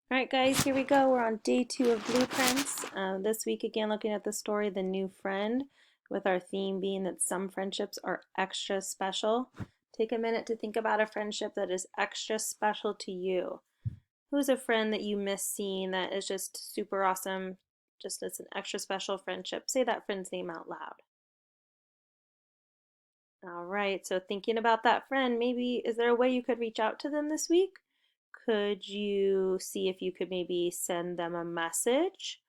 All right, guys, here we go. We're on day 2 of Blueprints. This week, again, looking at the story, The New Friend, with our theme being that some friendships are extra special. Take a minute to think about a friendship that is extra special to you. Who's a friend that you miss seeing that is just super awesome, just as an extra special friendship? Say that friend's name out loud. All right, so thinking about that friend, maybe is there a way you could reach out to them this week? Could you see if you could maybe send them a message?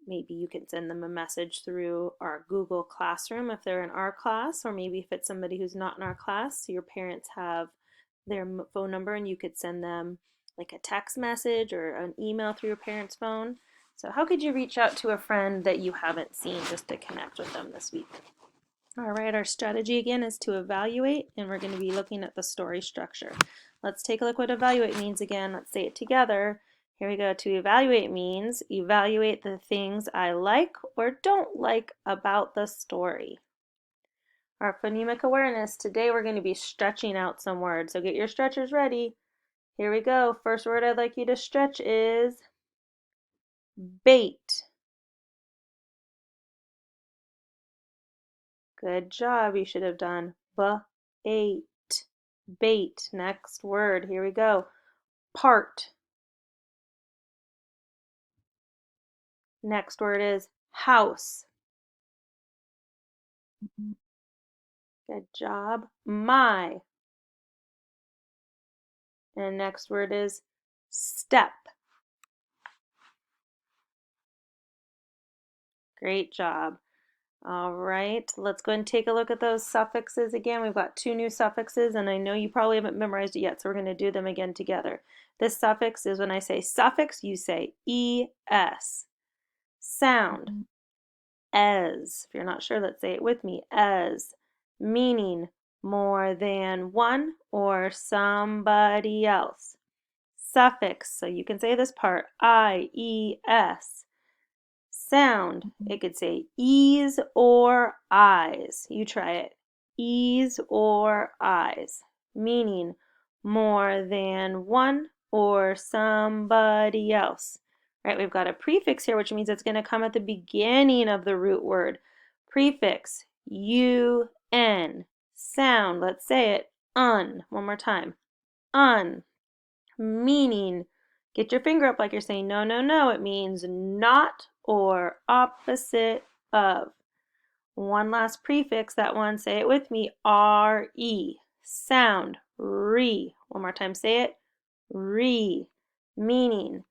Maybe you can send them a message through our Google Classroom if they're in our class, or maybe if it's somebody who's not in our class, so your parents have their phone number and you could send them like a text message or an email through your parents' phone. So how could you reach out to a friend that you haven't seen just to connect with them this week? All right, our strategy again is to evaluate, and we're going to be looking at the story structure. Let's take a look what evaluate means again. Let's say it together. Here we go. To evaluate means evaluate the things I like or don't like about the story. Our phonemic awareness, today we're going to be stretching out some words, so get your stretchers ready. Here we go. First word I'd like you to stretch is bait. Good job. You should have done bait. Bait. Next word. Here we go. Part. Next word is house. Good job. My. And next word is step. Great job. All right, let's go and take a look at those suffixes again. We've got 2 new suffixes, and I know you probably haven't memorized it yet, so we're going to do them again together. This suffix is when I say suffix, you say es. Sound, as. If you're not sure, let's say it with me, as. Meaning, more than one or somebody else. Suffix, so you can say this part, ies. Sound, it could say ease or eyes. You try it. Ease or eyes, meaning more than one or somebody else. Right, we've got a prefix here, which means it's going to come at the beginning of the root word. Prefix, un. Sound, let's say it, un. One more time. Un, meaning, get your finger up like you're saying no, no, no. It means not or opposite of. One last prefix, that one, say it with me, re. Sound, re. One more time, say it, re. Meaning,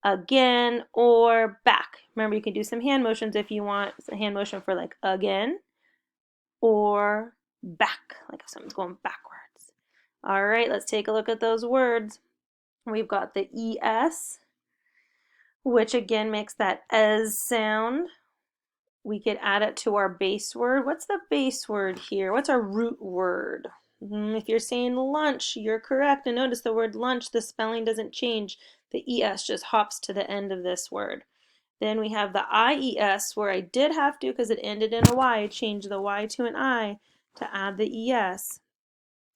again or back. Remember, you can do some hand motions if you want a hand motion for like again or back, like if something's going backwards. All right, let's take a look at those words. We've got the ES, which again makes that as sound. We could add it to our base word. What's the base word here? What's our root word? If you're saying lunch, you're correct. And notice the word lunch, the spelling doesn't change. The ES just hops to the end of this word. Then we have the IES, where I did have to, because it ended in a Y, change the Y to an I to add the ES.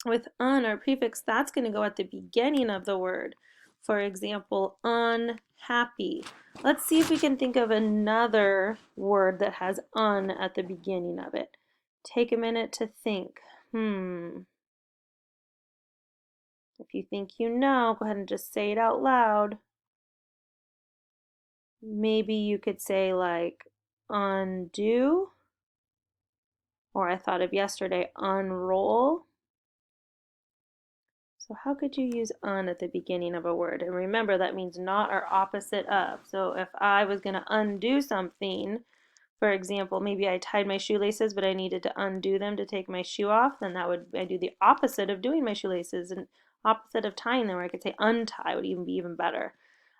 With un or prefix, that's going to go at the beginning of the word. For example, unhappy. Let's see if we can think of another word that has un at the beginning of it. Take a minute to think. If you think you know, go ahead and just say it out loud. Maybe you could say like undo, or I thought of yesterday, unroll. So how could you use un at the beginning of a word? And remember, that means not or opposite of. So if I was going to undo something, for example, maybe I tied my shoelaces, but I needed to undo them to take my shoe off, then that would, I do the opposite of doing my shoelaces and opposite of tying them, or I could say untie would even be even better.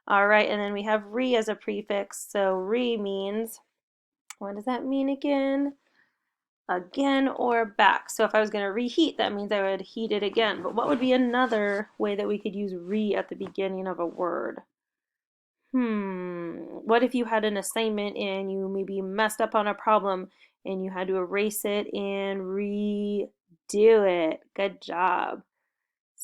All right, and then we have re as a prefix. So re means, what does that mean again? Again or back. So if I was going to reheat, that means I would heat it again. But what would be another way that we could use re at the beginning of a word? What if you had an assignment and you maybe messed up on a problem and you had to erase it and redo it? Good job.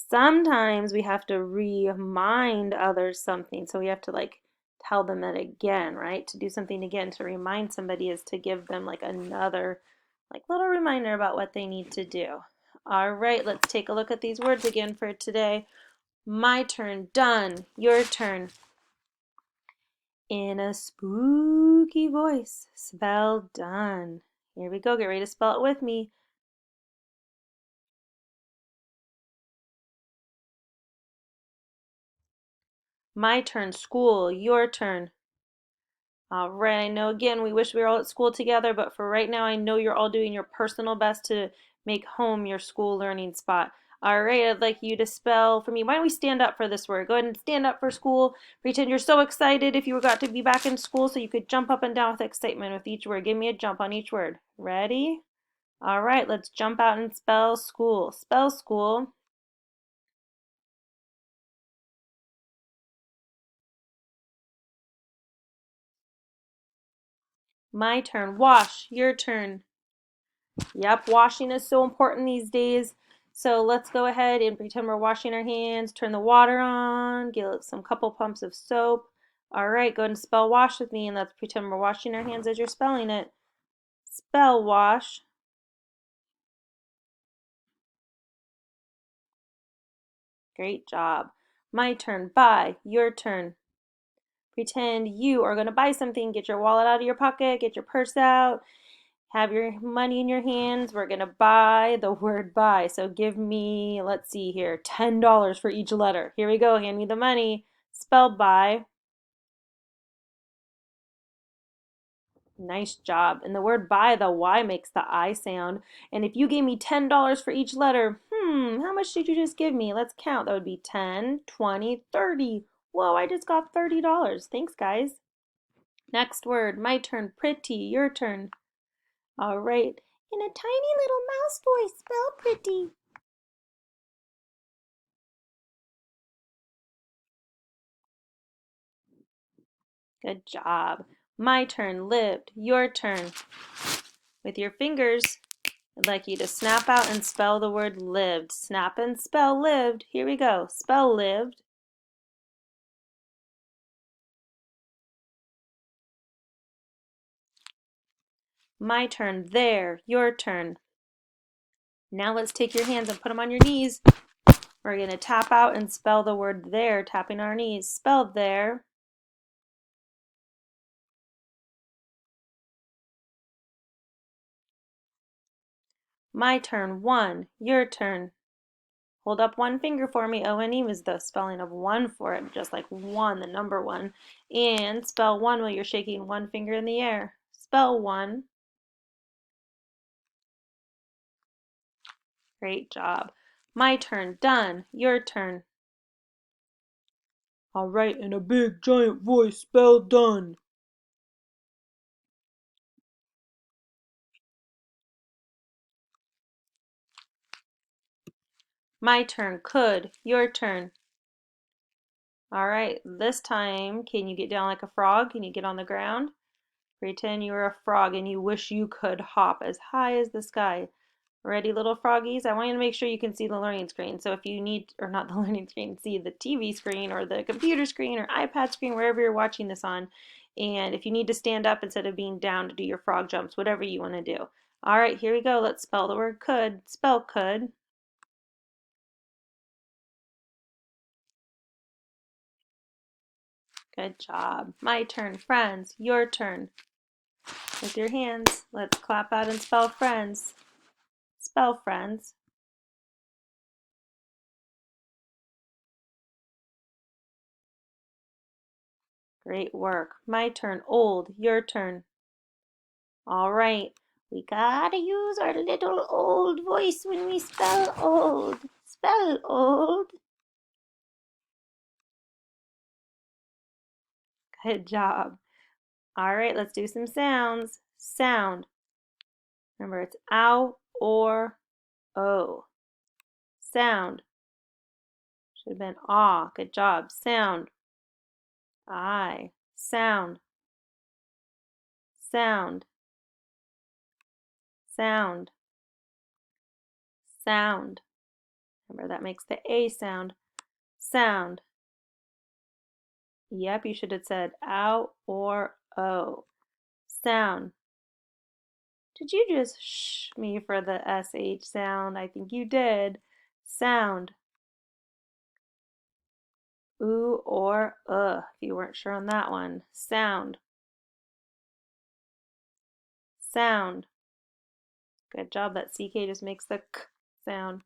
Sometimes we have to remind others something. So we have to like tell them it again, right? To do something again, to remind somebody is to give them like another like little reminder about what they need to do. All right, let's take a look at these words again for today. My turn, done. Your turn. In a spooky voice, spell done. Here we go. Get ready to spell it with me. My turn, school. Your turn. All right, I know again we wish we were all at school together, but for right now, I know you're all doing your personal best to make home your school learning spot. All right, I'd like you to spell for me. Why don't we stand up for this word? Go ahead and stand up for school. Pretend you're so excited if you got to be back in school so you could jump up and down with excitement with each word. Give me a jump on each word. Ready? All right, let's jump out and spell school. Spell school. My turn. Wash. Your turn. Yep, washing is so important these days. So let's go ahead and pretend we're washing our hands. Turn the water on. Get some couple pumps of soap. All right, go ahead and spell wash with me, and let's pretend we're washing our hands as you're spelling it. Spell wash. Great job. My turn. Buy. Your turn. Pretend you are going to buy something. Get your wallet out of your pocket. Get your purse out. Have your money in your hands. We're going to buy the word buy. So give me, let's see here, $10 for each letter. Here we go. Hand me the money. Spell buy. Nice job. And the word buy, the Y makes the I sound. And if you gave me $10 for each letter, how much did you just give me? Let's count. That would be 10, 20, 30. Whoa, I just got $30. Thanks, guys. Next word, my turn. Pretty, your turn. All right. In a tiny little mouse voice, spell pretty. Good job. My turn. Lived. Your turn. With your fingers, I'd like you to snap out and spell the word lived. Snap and spell lived. Here we go. Spell lived. My turn. There. Your turn. Now let's take your hands and put them on your knees. We're going to tap out and spell the word there, tapping our knees. Spell there. My turn. One. Your turn. Hold up one finger for me. O-N-E was the spelling of one for it, just like one, the number one. And spell one while you're shaking one finger in the air. Spell one. Great job. My turn. Done. Your turn. All right, in a big giant voice, spell done. My turn. Could. Your turn. All right, this time, can you get down like a frog? Can you get on the ground? Pretend you're a frog and you wish you could hop as high as the sky. Ready, little froggies? I want you to make sure you can see the learning screen. So if you need, or not the learning screen, see the TV screen or the computer screen or iPad screen, wherever you're watching this on. And if you need to stand up instead of being down to do your frog jumps, whatever you want to do. All right, here we go. Let's spell the word could. Spell could. Good job. My turn. Friends. Your turn. With your hands, let's clap out and spell friends. Spell friends. Great work. My turn. Old. Your turn. All right. We gotta use our little old voice when we spell old. Spell old. Good job. All right, let's do some sounds. Sound. Remember, it's ow or o. Sound. Should have been ah. Good job. Sound. I. Sound. Sound. Sound. Sound. Remember, that makes the A sound. Sound. Yep, you should have said ow or o. Sound. Did you just shh me for the SH sound? I think you did. Sound. Ooh or if you weren't sure on that one. Sound. Sound. Good job. That CK just makes the k sound.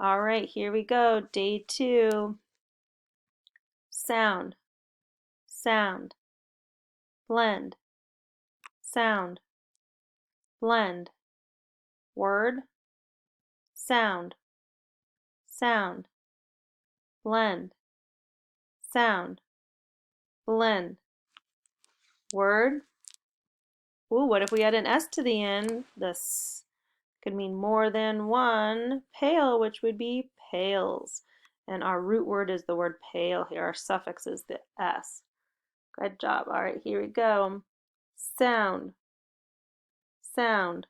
All right, here we go. Day 2. Sound. Sound. Blend. Sound. Blend. Word. Sound. Sound. Blend. Sound. Blend. Word. Ooh, what if we had an S to the end? This could mean more than one. Pale, which would be pales. And our root word is the word pale here. Our suffix is the S. Good job. All right, here we go. Sound. Sound.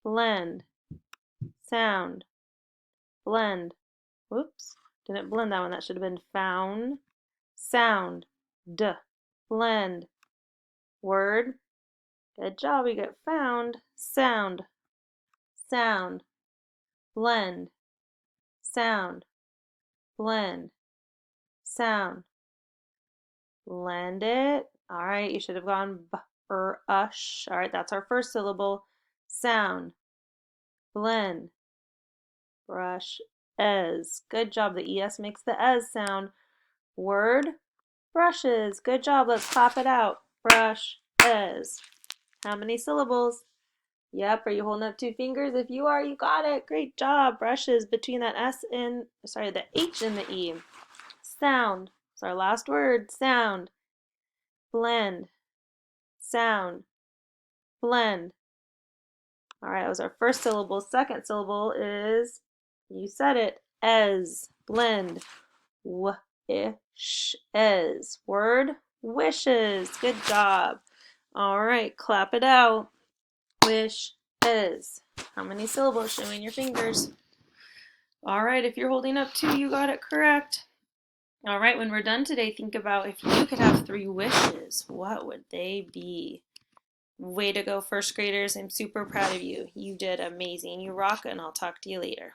Blend. Sound. Blend. Whoops. Didn't blend that one. That should have been found. Sound. D. Blend. Word. Good job. We get found. Sound. Sound. Blend. Sound. Blend. Sound. Blend it. All right, you should have gone b or ush. All right, that's our first syllable. Sound. Blend. Brush. Ez. Good job. The ES makes the ez sound. Word. Brushes. Good job. Let's pop it out. Brush. Ez. How many syllables? Yep. Are you holding up 2 fingers? If you are, you got it. Great job. Brushes between that S and, sorry, the H and the E. Sound. It's our last word. Sound. Blend. Sound. Blend. All right, that was our first syllable. Second syllable is, you said it, ez. Blend. Wish. Ez. Word. Wishes. Good job. All right, clap it out. Wish. Ez. How many syllables? Show me your fingers. All right, if you're holding up 2, you got it correct. All right, when we're done today, think about if you could have 3 wishes, what would they be? Way to go, first graders. I'm super proud of you. You did amazing. You rock, and I'll talk to you later.